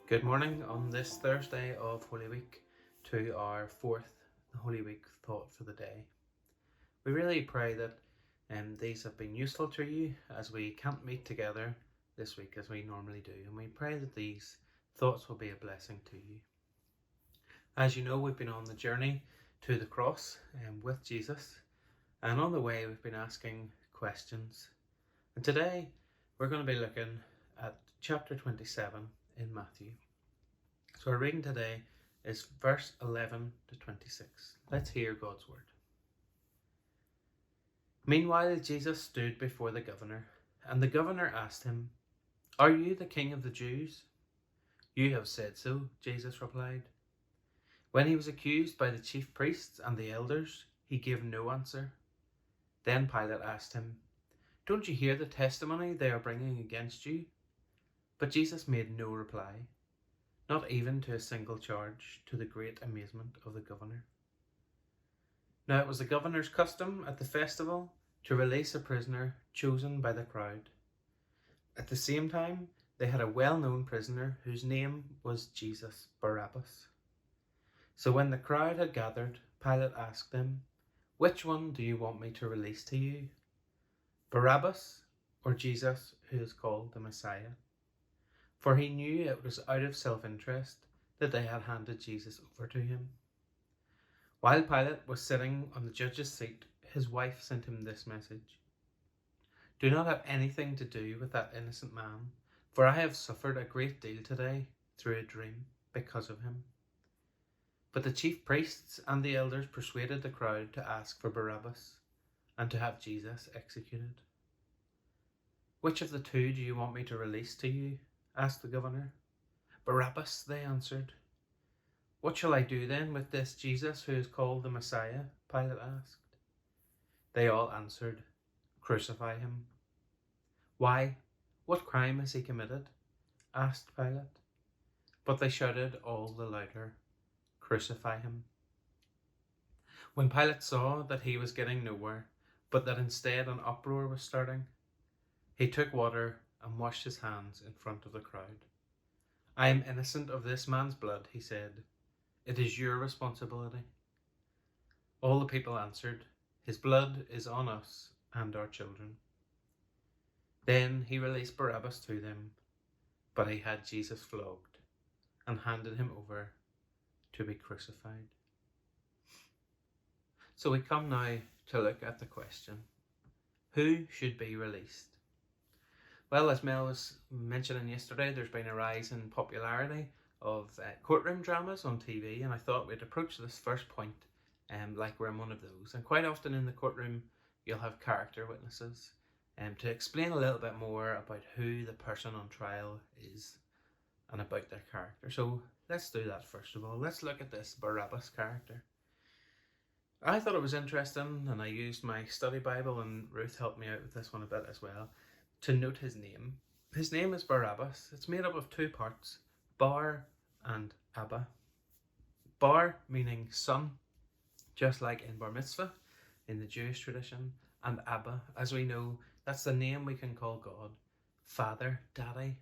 Good morning on this Thursday of Holy Week to our fourth Holy Week thought for the day. We really pray that these have been useful to you as we can't meet together this week as we normally do, and we pray that these thoughts will be a blessing to you. As you know, we've been on the journey to the cross with Jesus, and on the way we've been asking questions. And today we're going to be looking at chapter 27 in Matthew. So our reading today is verse 11 to 26. Let's hear God's word. Meanwhile, Jesus stood before the governor, and the governor asked him, "Are you the king of the Jews?" "You have said so," Jesus replied. When he was accused by the chief priests and the elders, he gave no answer. Then Pilate asked him, "Don't you hear the testimony they are bringing against you?" But Jesus made no reply, not even to a single charge, to the great amazement of the governor. Now it was the governor's custom at the festival to release a prisoner chosen by the crowd. At the same time, they had a well-known prisoner whose name was Jesus Barabbas. So when the crowd had gathered, Pilate asked them, "Which one do you want me to release to you? Barabbas or Jesus, who is called the Messiah?" For he knew it was out of self-interest that they had handed Jesus over to him. While Pilate was sitting on the judge's seat, his wife sent him this message: "Do not have anything to do with that innocent man, for I have suffered a great deal today through a dream because of him." But the chief priests and the elders persuaded the crowd to ask for Barabbas and to have Jesus executed. "Which of the two do you want me to release to you?" asked the governor. "Barabbas," they answered. "What shall I do then with this Jesus who is called the Messiah?" Pilate asked. They all answered, "Crucify him." "Why? What crime has he committed?" asked Pilate. But they shouted all the louder, "Crucify him." When Pilate saw that he was getting nowhere, but that instead an uproar was starting, he took water and washed his hands in front of the crowd. "I am innocent of this man's blood," he said. "It is your responsibility." All the people answered, "His blood is on us and our children." Then he released Barabbas to them, but he had Jesus flogged and handed him over to be crucified. So we come now to look at the question, who should be released? Well, as Mel was mentioning yesterday, there's been a rise in popularity of courtroom dramas on TV, and I thought we'd approach this first point like we're in one of those. And quite often in the courtroom, you'll have character witnesses to explain a little bit more about who the person on trial is and about their character. So let's do that first of all. Let's look at this Barabbas character. I thought it was interesting, and I used my study Bible, and Ruth helped me out with this one a bit as well, to note his name. His name is Barabbas. It's made up of two parts, Bar and Abba. Bar meaning son, just like in Bar Mitzvah in the Jewish tradition, and Abba, as we know, that's the name we can call God, Father, Daddy.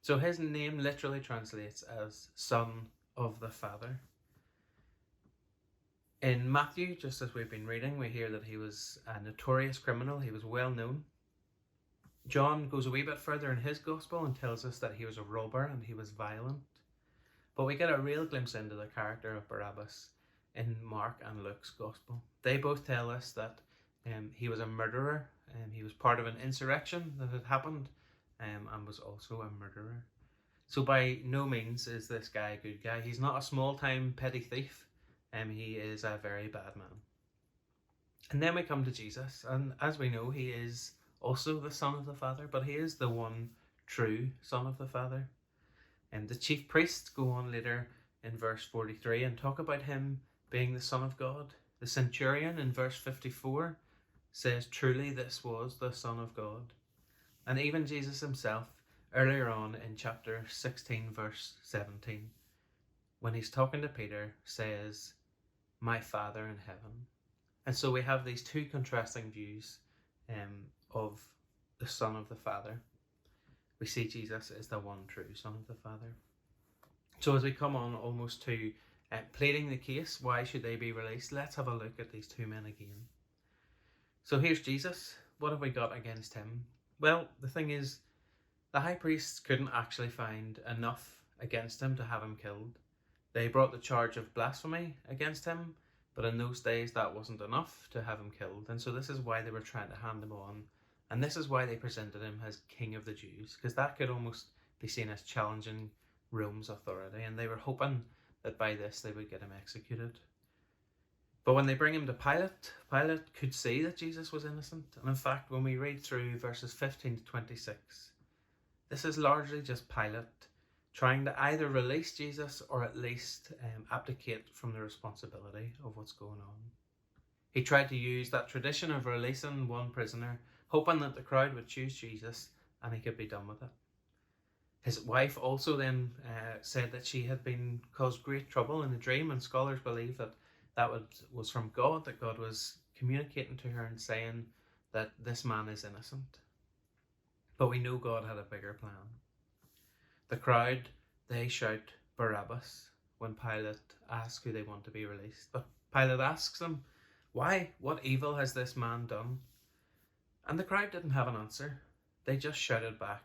So his name literally translates as Son of the Father. In Matthew, just as we've been reading, we hear that he was a notorious criminal. He was well known. John goes a wee bit further in his gospel and tells us that he was a robber and he was violent. But we get a real glimpse into the character of Barabbas in Mark and Luke's gospel. They both tell us that he was a murderer, and he was part of an insurrection that had happened and was also a murderer. So by no means is this guy a good guy. He's not a small-time petty thief. He is a very bad man. And then we come to Jesus, and as we know, he is also the Son of the Father, but he is the one true Son of the Father. And the chief priests go on later in verse 43 and talk about him being the Son of God. The centurion in verse 54 says, "Truly this was the Son of God." And even Jesus himself, earlier on in chapter 16, verse 17, when he's talking to Peter, says, "My Father in heaven." And so we have these two contrasting views of the Son of the Father. We see Jesus as the one true Son of the Father. So as we come on almost to pleading the case, why should they be released? Let's have a look at these two men again. So here's Jesus. What have we got against him? Well, the thing is, the high priests couldn't actually find enough against him to have him killed. They brought the charge of blasphemy against him, but in those days that wasn't enough to have him killed. And so this is why they were trying to hand him on. And this is why they presented him as King of the Jews, because that could almost be seen as challenging Rome's authority. And they were hoping that by this they would get him executed. But when they bring him to Pilate, Pilate could see that Jesus was innocent. And in fact, when we read through verses 15 to 26, this is largely just Pilate trying to either release Jesus or at least abdicate from the responsibility of what's going on. He tried to use that tradition of releasing one prisoner, hoping that the crowd would choose Jesus and he could be done with it. His wife also then said that she had been caused great trouble in a dream, and scholars believe that was from God, that God was communicating to her and saying that this man is innocent. But we know God had a bigger plan. The crowd, they shout Barabbas when Pilate asks who they want to be released. But Pilate asks them, why? What evil has this man done? And the crowd didn't have an answer. They just shouted back,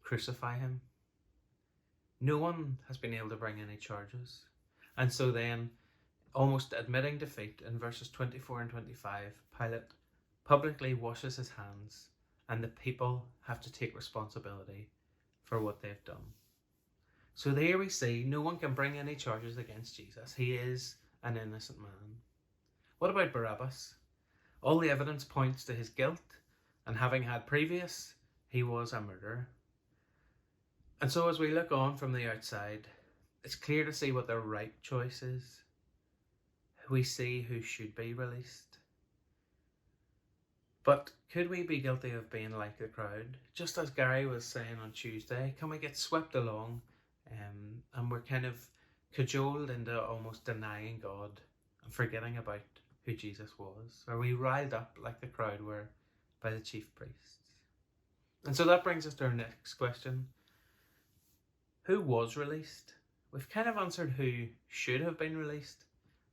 crucify him. No one has been able to bring any charges. And so then, almost admitting defeat, in verses 24 and 25, Pilate publicly washes his hands, and the people have to take responsibility for what they've done. So there we see no one can bring any charges against Jesus. He is an innocent man. What about Barabbas? All the evidence points to his guilt, and having had previous, he was a murderer. And so as we look on from the outside, it's clear to see what the right choice is. We see who should be released. But could we be guilty of being like the crowd? Just as Gary was saying on Tuesday, can we get swept along and we're kind of cajoled into almost denying God and forgetting about who Jesus was? Are we riled up like the crowd were by the chief priests? And so that brings us to our next question. Who was released? We've kind of answered who should have been released,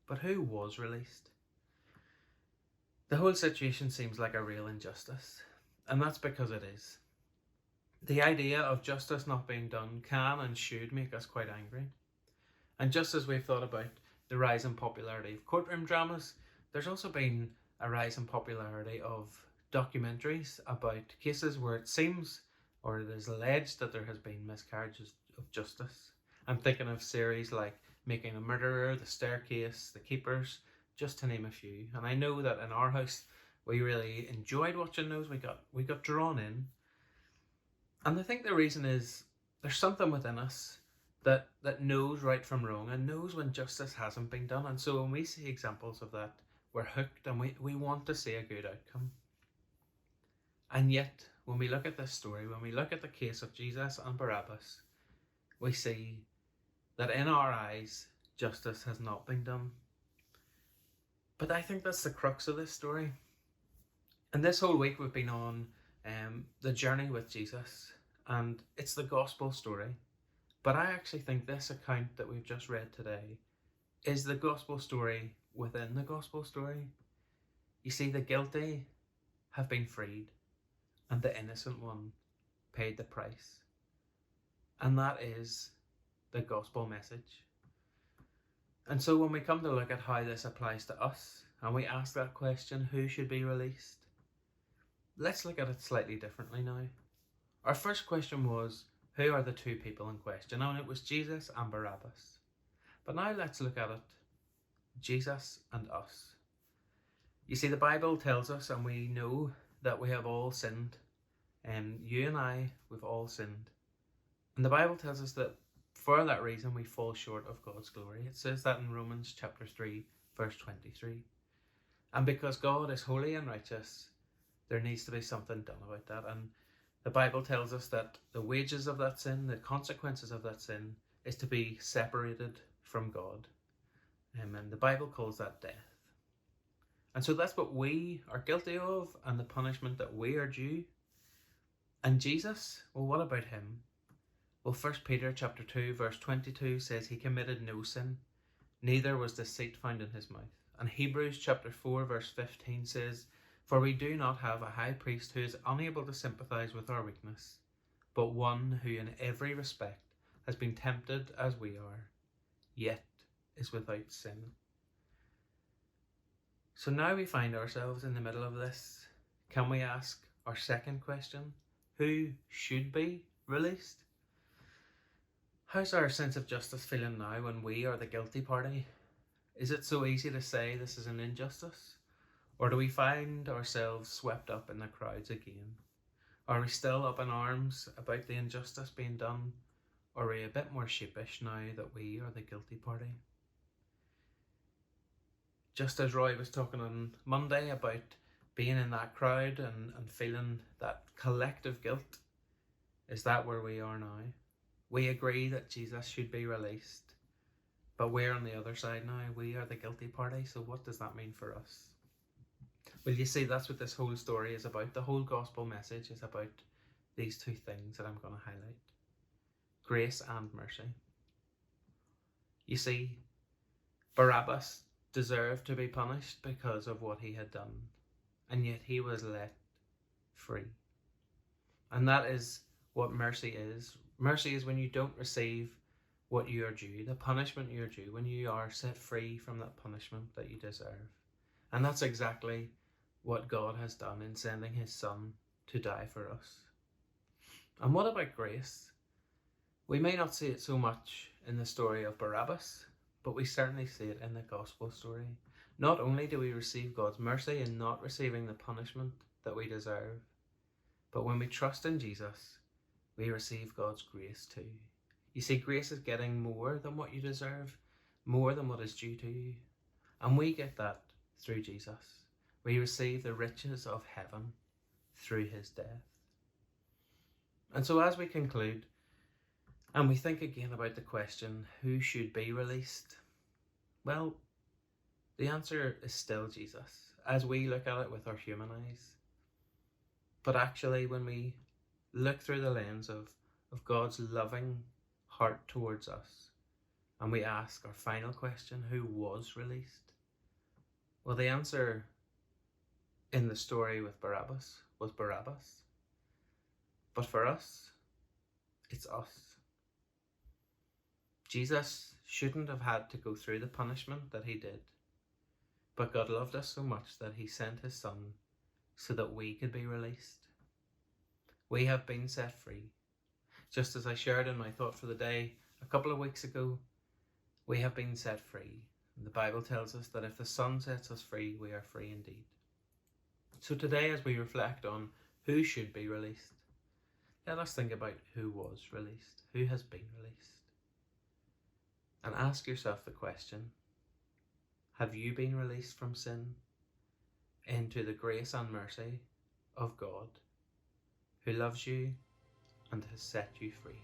but who was released? The whole situation seems like a real injustice, and that's because it is. The idea of justice not being done can and should make us quite angry. And just as we've thought about the rise in popularity of courtroom dramas, there's also been a rise in popularity of documentaries about cases where it seems or it is alleged that there has been miscarriages of justice. I'm thinking of series like Making a Murderer, The Staircase, The Keepers, just to name a few. And I know that in our house we really enjoyed watching those. We got drawn in. And I think the reason is there's something within us that knows right from wrong and knows when justice hasn't been done. And so when we see examples of that, we're hooked and we want to see a good outcome. And yet, when we look at this story, when we look at the case of Jesus and Barabbas, we see that in our eyes, justice has not been done. But I think that's the crux of this story. And this whole week we've been on the journey with Jesus, and it's the gospel story. But I actually think this account that we've just read today is the gospel story within the gospel story. You see, the guilty have been freed, and the innocent one paid the price. And that is the gospel message. And so when we come to look at how this applies to us, and we ask that question, who should be released? Let's look at it slightly differently now. Our first question was, who are the two people in question? And it was Jesus and Barabbas. But now let's look at it, Jesus and us. You see, the Bible tells us, and we know that we have all sinned. You and I, we've all sinned. And the Bible tells us that for that reason we fall short of God's glory. It says that in Romans chapter 3, verse 23. And because God is holy and righteous, there needs to be something done about that. And the Bible tells us that the wages of that sin, the consequences of that sin, is to be separated from God. And the Bible calls that death. And so that's what we are guilty of, and the punishment that we are due. And Jesus, well, what about him? Well, 1 Peter chapter 2 verse 22 says he committed no sin, neither was deceit found in his mouth. And Hebrews chapter 4 verse 15 says, for we do not have a high priest who is unable to sympathize with our weakness, but one who in every respect has been tempted as we are, yet is without sin. So now we find ourselves in the middle of this. Can we ask our second question? Who should be released? How's our sense of justice feeling now when we are the guilty party? Is it so easy to say this is an injustice? Or do we find ourselves swept up in the crowds again? Are we still up in arms about the injustice being done? Or are we a bit more sheepish now that we are the guilty party? Just as Roy was talking on Monday about being in that crowd and feeling that collective guilt, is that where we are now? We agree that Jesus should be released, but we're on the other side now. We are the guilty party, so what does that mean for us? Well, you see, that's what this whole story is about. The whole gospel message is about these two things that I'm going to highlight: grace and mercy. You see, Barabbas deserved to be punished because of what he had done, and yet he was let free. And that is what mercy is. Mercy is when you don't receive what you are due, the punishment you are due, when you are set free from that punishment that you deserve. And that's exactly what God has done in sending his Son to die for us. And what about grace? We may not see it so much in the story of Barabbas, but we certainly see it in the gospel story. Not only do we receive God's mercy in not receiving the punishment that we deserve, but when we trust in Jesus, we receive God's grace too. You see, grace is getting more than what you deserve, more than what is due to you. And we get that through Jesus. We receive the riches of heaven through his death. And so as we conclude, and we think again about the question, who should be released? Well, the answer is still Jesus, as we look at it with our human eyes. But actually, when we look through the lens of God's loving heart towards us, and we ask our final question, who was released? Well, the answer in the story with Barabbas was Barabbas. But for us, it's us. Jesus shouldn't have had to go through the punishment that he did, but God loved us so much that he sent his Son so that we could be released. We have been set free. Just as I shared in my thought for the day a couple of weeks ago, we have been set free. And the Bible tells us that if the Son sets us free, we are free indeed. So today, as we reflect on who should be released, let us think about who was released, who has been released. And ask yourself the question, have you been released from sin into the grace and mercy of God, who loves you and has set you free?